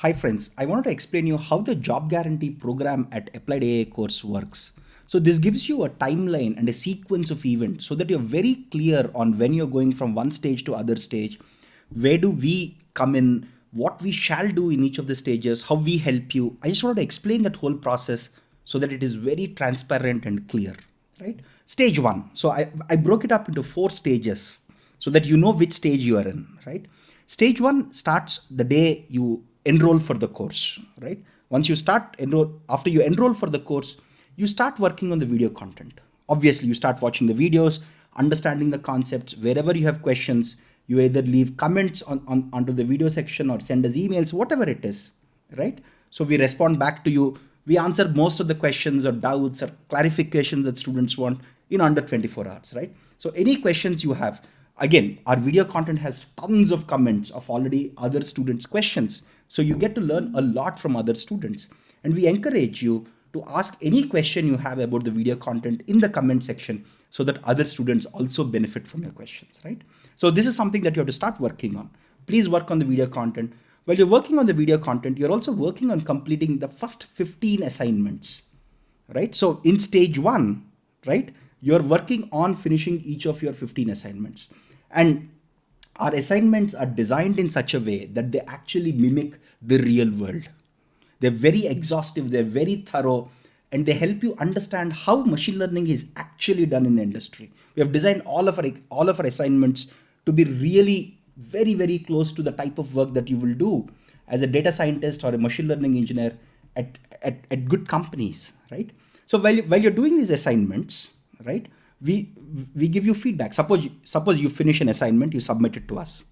Hi friends, I wanted to explain you how the job guarantee program at Applied AI course works. So this gives you a timeline and a sequence of events so that you're very clear on when you're going from one stage to other stage, where do we come in, what we shall do in each of the stages, how we help you. I just wanted to explain that whole process so that it is very transparent and clear, right? Stage one. So I broke it up into 4 stages so that you know which stage you are in, right? Stage one starts the day you enroll for the course, right? Once you start enroll, after you enroll for the course, you start working on the video content. Obviously, you start watching the videos, understanding the concepts. Wherever you have questions, you either leave comments onto the video section or send us emails, whatever it is, right? So we respond back to you. We answer most of the questions or doubts or clarifications that students want in under 24 hours, right? So any questions you have, again, our video content has tons of comments of already other students' questions. So you get to learn a lot from other students. And we encourage you to ask any question you have about the video content in the comment section so that other students also benefit from your questions, right? So this is something that you have to start working on. Please work on the video content. While you're working on the video content, you're also working on completing the first 15 assignments, right? So in stage one, right, you're working on finishing each of your 15 assignments. And our assignments are designed in such a way that they actually mimic the real world. They're very exhaustive, they're very thorough, and they help you understand how machine learning is actually done in the industry. We have designed all of our assignments to be really very, very close to the type of work that you will do as a data scientist or a machine learning engineer at good companies, right? So while you're doing these assignments, right, we give you feedback. Suppose you finish an assignment, you submit it to us,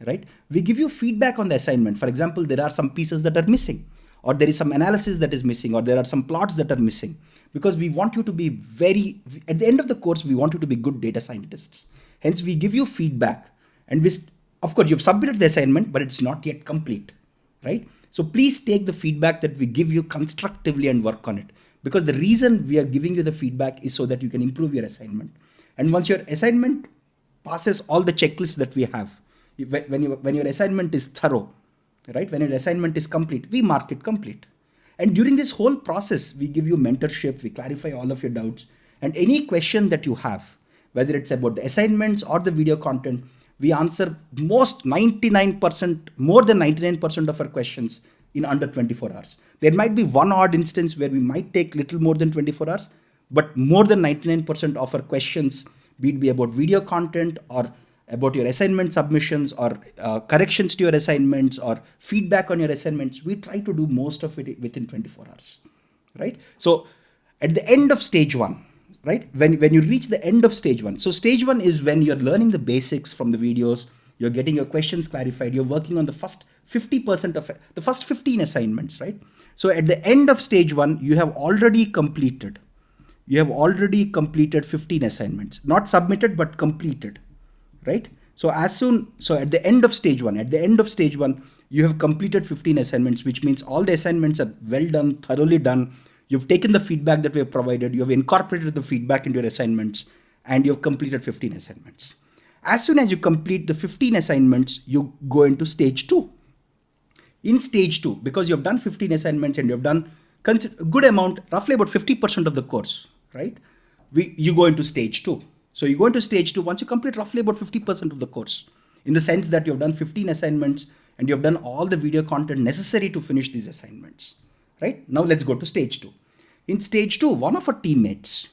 right? We give you feedback on the assignment. For example, there are some pieces that are missing, or there is some analysis that is missing, or there are some plots that are missing, because we want you to be at the end of the course, we want you to be good data scientists. Hence, we give you feedback, and of course, you've submitted the assignment, but it's not yet complete, right? So please take the feedback that we give you constructively and work on it, because the reason we are giving you the feedback is so that you can improve your assignment. And once your assignment passes all the checklists that we have, when your assignment is thorough, right, when your assignment is complete, we mark it complete. And during this whole process, we give you mentorship, we clarify all of your doubts, and any question that you have, whether it's about the assignments or the video content, we answer most 99%, more than 99% of our questions in under 24 hours. There might be one odd instance where we might take little more than 24 hours, but more than 99% of our questions, be it be about video content or about your assignment submissions or corrections to your assignments or feedback on your assignments, we try to do most of it within 24 hours, right? So at the end of stage one, right, when you reach the end of stage one, so stage one is when you're learning the basics from the videos, you're getting your questions clarified, you're working on the first 50% of the first 15 assignments, right? So at the end of stage one, you have already completed 15 assignments, not submitted but completed, right? So at the end of stage one, you have completed 15 assignments, which means all the assignments are well done, thoroughly done. You've taken the feedback that we have provided, you have incorporated the feedback into your assignments, and you've completed 15 assignments. As soon as you complete the 15 assignments, you go into stage two. In stage two, because you've done 15 assignments and you've done a good amount, roughly about 50% of the course, right? You go into stage two. So you go into stage two once you complete roughly about 50% of the course, in the sense that you've done 15 assignments and you've done all the video content necessary to finish these assignments, right? Now let's go to stage two. In stage two, one of our teammates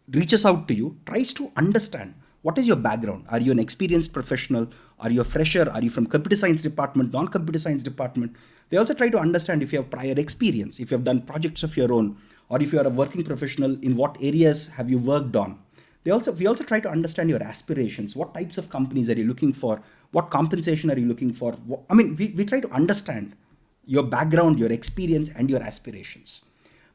reaches out to you, tries to understand what is your background. Are you an experienced professional? Are you a fresher? Are you from computer science department, non-computer science department? They also try to understand if you have prior experience, if you have done projects of your own, or if you are a working professional, in what areas have you worked on. We also try to understand your aspirations. What types of companies are you looking for? What compensation are you looking for? We try to understand your background, your experience, and your aspirations.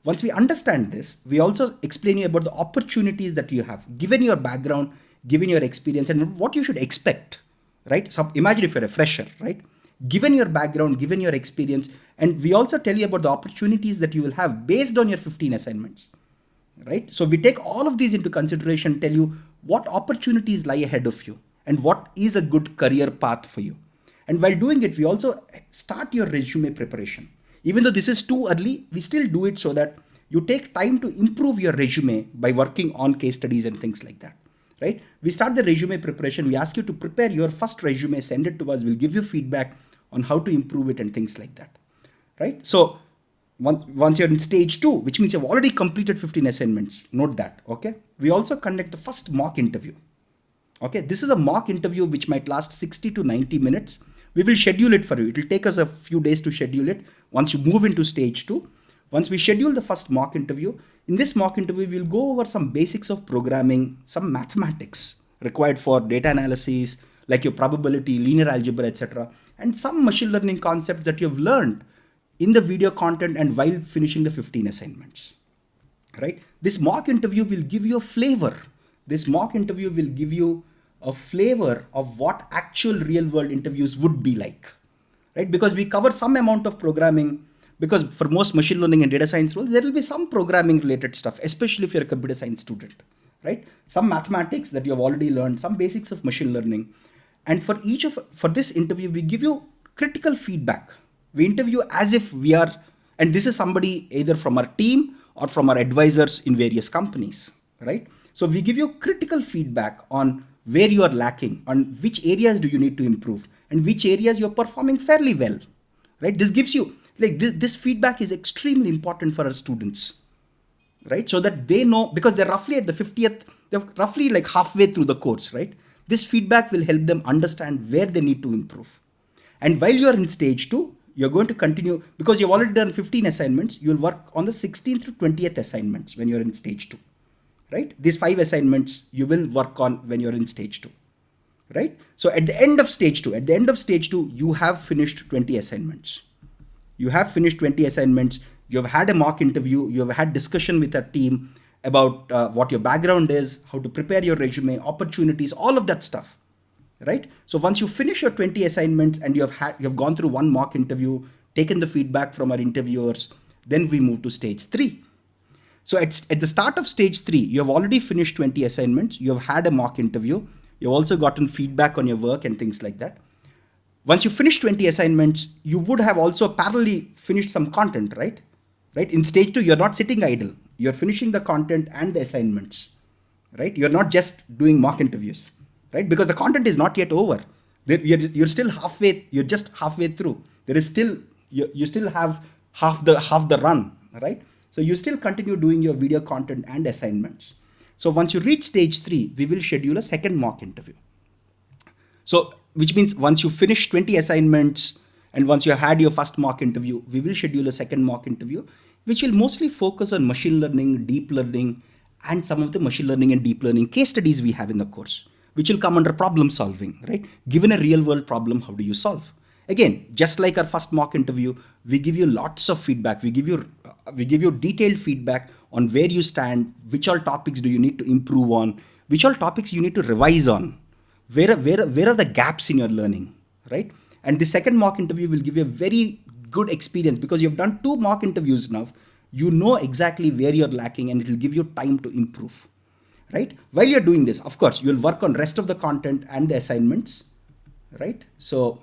Once we understand this, we also explain you about the opportunities that you have, given your background, given your experience, and what you should expect, right? So imagine if you're a fresher, right? Given your background, given your experience, and we also tell you about the opportunities that you will have based on your 15 assignments, right? So we take all of these into consideration, tell you what opportunities lie ahead of you and what is a good career path for you. And while doing it, we also start your resume preparation. Even though this is too early, we still do it so that you take time to improve your resume by working on case studies and things like that, right? We start the resume preparation. We ask you to prepare your first resume, send it to us. We'll give you feedback on how to improve it and things like that, right? So once you're in stage 2, which means you've already completed 15 assignments, note that, okay? We also conduct the first mock interview. Okay, this is a mock interview which might last 60 to 90 minutes. We will schedule it for you. It will take us a few days to schedule it once you move into stage 2. Once we schedule the first mock interview, in this mock interview, we'll go over some basics of programming, some mathematics required for data analysis, like your probability, linear algebra, etc., and some machine learning concepts that you've learned in the video content and while finishing the 15 assignments, right? This mock interview will give you a flavor. This mock interview will give you a flavor of what actual real world interviews would be like, right? Because we cover some amount of programming, because for most machine learning and data science roles, there will be some programming related stuff, especially if you're a computer science student, right? Some mathematics that you have already learned, some basics of machine learning. And for this interview, we give you critical feedback. We interview as if we are, and this is somebody either from our team or from our advisors in various companies, right? So we give you critical feedback on where you are lacking, on which areas do you need to improve, and which areas you're performing fairly well, right? This gives you, like this feedback is extremely important for our students, right? So that they know, because they're roughly at the 50th, they're roughly like halfway through the course, right? This feedback will help them understand where they need to improve. And while you're in stage 2, you're going to continue, because you've already done 15 assignments, you'll work on the 16th to 20th assignments when you're in stage 2, right? These 5 assignments you will work on when you're in stage 2, right? So at the end of stage 2, you have finished 20 assignments. You have finished 20 assignments. You have had a mock interview. You have had discussion with a team about what your background is, how to prepare your resume, opportunities, all of that stuff, right? So once you finish your 20 assignments and you have gone through one mock interview, taken the feedback from our interviewers, then we move to stage 3. So at the start of stage 3, you have already finished 20 assignments. You have had a mock interview. You've also gotten feedback on your work and things like that. Once you finish 20 assignments, you would have also parallelly finished some content, right? Right? In stage 2, you're not sitting idle. You're finishing the content and the assignments, right? You're not just doing mock interviews, right? Because the content is not yet over. You're still halfway. You're just halfway through. There is still, you still have half the run, right? So you still continue doing your video content and assignments. So once you reach stage 3, we will schedule a second mock interview. So which means once you finish 20 assignments and once you have had your first mock interview, we will schedule a second mock interview, which will mostly focus on machine learning, deep learning, and some of the machine learning and deep learning case studies we have in the course, which will come under problem solving, right? Given a real world problem, how do you solve? Again, just like our first mock interview, we give you lots of feedback. We give you detailed feedback on where you stand, which all topics do you need to improve on, which all topics you need to revise on, where are the gaps in your learning, right? And the second mock interview will give you a very good experience because you've done 2 mock interviews now. You know exactly where you're lacking and it will give you time to improve, right? While you're doing this, of course, you'll work on rest of the content and the assignments, right? So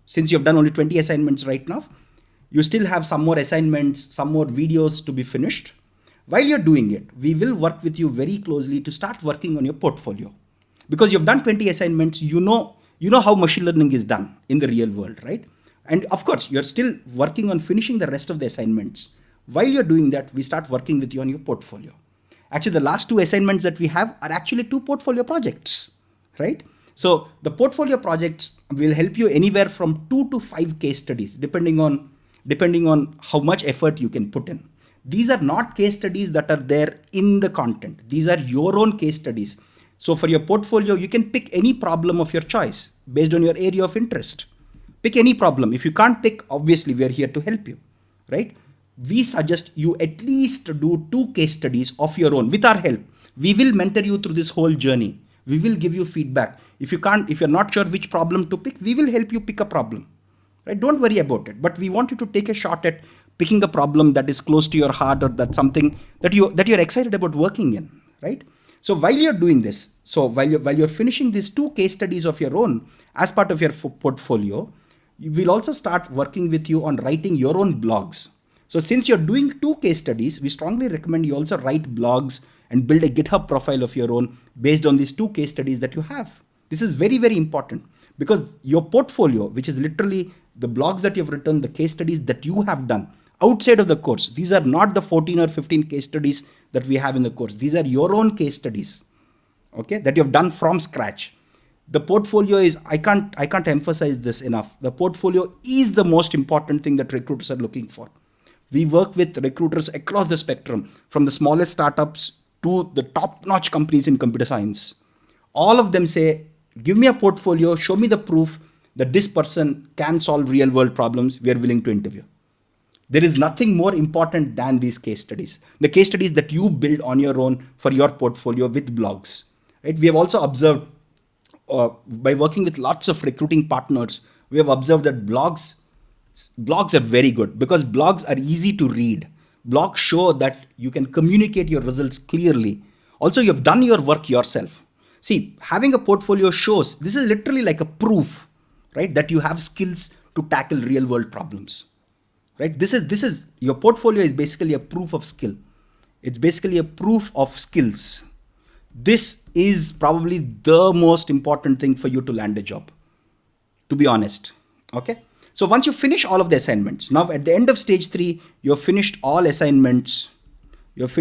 since you've done only 20 assignments right now, you still have some more assignments, some more videos to be finished. While you're doing it, we will work with you very closely to start working on your portfolio. Because you've done 20 assignments, you know how machine learning is done in the real world, right? And of course, you're still working on finishing the rest of the assignments. While you're doing that, we start working with you on your portfolio. Actually, the last 2 assignments that we have are actually 2 portfolio projects, right? So the portfolio projects will help you anywhere from 2 to 5 case studies, depending on how much effort you can put in. These are not case studies that are there in the content. These are your own case studies. So for your portfolio, you can pick any problem of your choice based on your area of interest. Pick any problem. If you can't pick, obviously we are here to help you, right? We suggest you at least do 2 case studies of your own with our help. We will mentor you through this whole journey. We will give you feedback. If you're not sure which problem to pick, we will help you pick a problem, right? Don't worry about it. But we want you to take a shot at picking a problem that is close to your heart or that's something that you're excited about working in, right? So while you're doing this, while you're finishing these 2 case studies of your own as part of your portfolio, We'll also start working with you on writing your own blogs. So since you're doing 2 case studies, we strongly recommend you also write blogs and build a GitHub profile of your own based on these 2 case studies that you have. This is very, very important because your portfolio, which is literally the blogs that you've written, the case studies that you have done outside of the course, these are not the 14 or 15 case studies that we have in the course. These are your own case studies, okay, that you've done from scratch. The portfolio is, I can't emphasize this enough. The portfolio is the most important thing that recruiters are looking for. We work with recruiters across the spectrum, from the smallest startups to the top-notch companies in computer science. All of them say, give me a portfolio, show me the proof that this person can solve real-world problems. We are willing to interview. There is nothing more important than these case studies. The case studies that you build on your own for your portfolio with blogs. Right? We have also observed, by working with lots of recruiting partners, we have observed that blogs are very good because blogs are easy to read. Blogs show that you can communicate your results clearly. Also, you have done your work yourself. See, having a portfolio shows, this is literally like a proof, right, that you have skills to tackle real world problems. Right? This is your portfolio is basically a proof of skill. It's basically a proof of skills. This is probably the most important thing for you to land a job, to be honest. Okay. So once you finish all of the assignments, now at the end of stage 3, you've finished all assignments. You have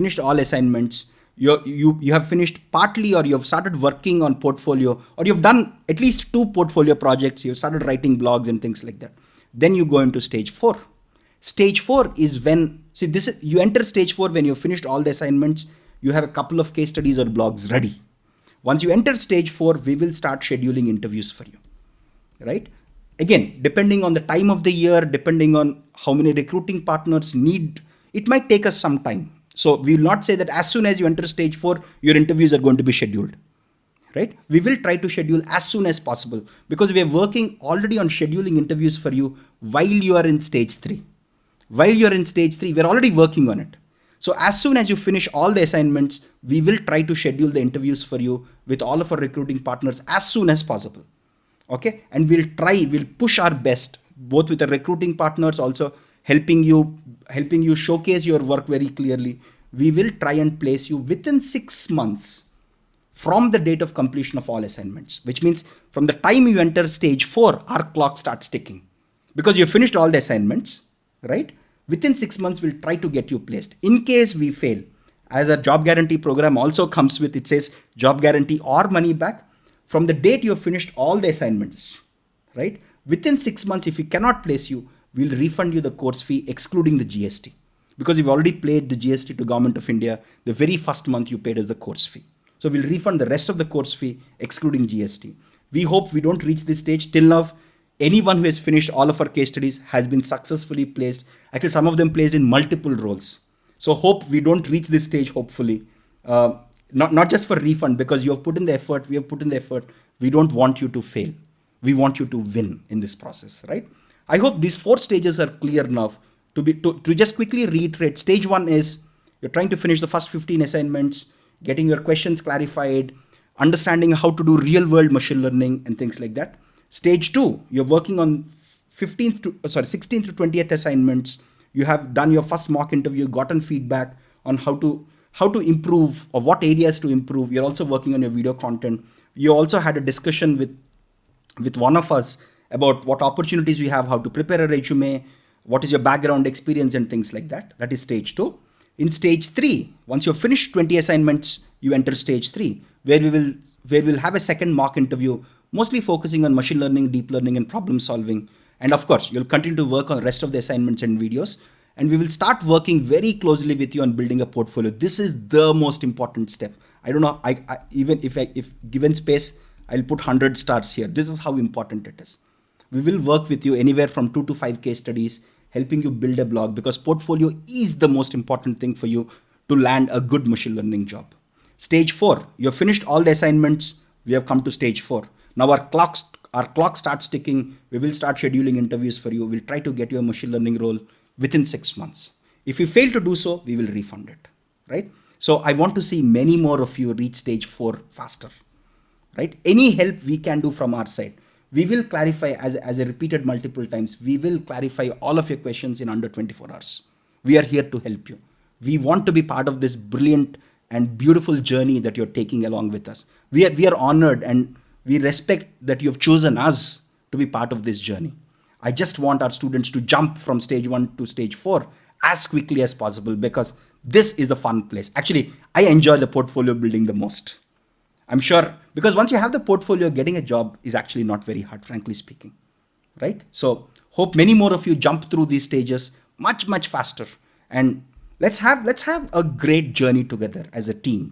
finished partly, or you've started working on portfolio, or you've done at least 2 portfolio projects. You've started writing blogs and things like that. Then you go into stage 4. Stage 4 is when, you enter stage 4 when you've finished all the assignments, you have a couple of case studies or blogs ready. Once you enter stage 4, we will start scheduling interviews for you, right? Again, depending on the time of the year, depending on how many recruiting partners need, it might take us some time. So we will not say that as soon as you enter stage 4, your interviews are going to be scheduled, right? We will try to schedule as soon as possible because we are working already on scheduling interviews for you while you are in stage 3. While you're in stage 3, we're already working on it. So as soon as you finish all the assignments, we will try to schedule the interviews for you with all of our recruiting partners as soon as possible. Okay. And we'll push our best, both with the recruiting partners, also helping you showcase your work very clearly. We will try and place you within 6 months from the date of completion of all assignments, which means from the time you enter stage 4, our clock starts ticking because you finished all the assignments, right? Within 6 months, we'll try to get you placed. In case we fail, as a job guarantee program also comes with, it says job guarantee or money back. From the date you have finished all the assignments, right? Within 6 months, if we cannot place you, we'll refund you the course fee excluding the GST because you've already paid the GST to Government of India. The very first month you paid as the course fee. So we'll refund the rest of the course fee excluding GST. We hope we don't reach this stage. Till now, anyone who has finished all of our case studies has been successfully placed. Actually, some of them placed in multiple roles. So hope we don't reach this stage, hopefully. Not just for refund, because you have put in the effort, we have put in the effort. We don't want you to fail. We want you to win in this process, right? I hope these 4 stages are clear enough. To just quickly reiterate, stage 1 is you're trying to finish the first 15 assignments, getting your questions clarified, understanding how to do real world machine learning and things like that. Stage 2, you're working on 16th to 20th assignments. You have done your first mock interview, gotten feedback on how to improve or what areas to improve. You're also working on your video content. You also had a discussion with one of us about what opportunities we have, how to prepare a resume, what is your background experience and things like that. That is stage 2. In stage 3, once you've finished 20 assignments, you enter stage 3, where we'll have a second mock interview, mostly focusing on machine learning, deep learning, and problem solving. And of course, you'll continue to work on the rest of the assignments and videos. And we will start working very closely with you on building a portfolio. This is the most important step. I don't know, even if given space, I'll put 100 stars here. This is how important it is. We will work with you anywhere from 2 to 5 case studies, helping you build a blog, because portfolio is the most important thing for you to land a good machine learning job. Stage 4, you've finished all the assignments. We have come to stage 4. Now our clock starts ticking. We will start scheduling interviews for you. We'll try to get you a machine learning role within 6 months. If you fail to do so, we will refund it, right? So I want to see many more of you reach stage 4 faster, right? Any help we can do from our side, We will clarify, as I repeated multiple times, we will clarify all of your questions in under 24 hours. We are here to help you. We want to be part of this brilliant and beautiful journey that you're taking along with us. We are honored and we respect that you have chosen us to be part of this journey. I just want our students to jump from stage 1 to stage 4 as quickly as possible, because this is the fun place. Actually, I enjoy the portfolio building the most. I'm sure, because once you have the portfolio, getting a job is actually not very hard, frankly speaking. Right? So hope many more of you jump through these stages much, much faster. And let's have a great journey together as a team.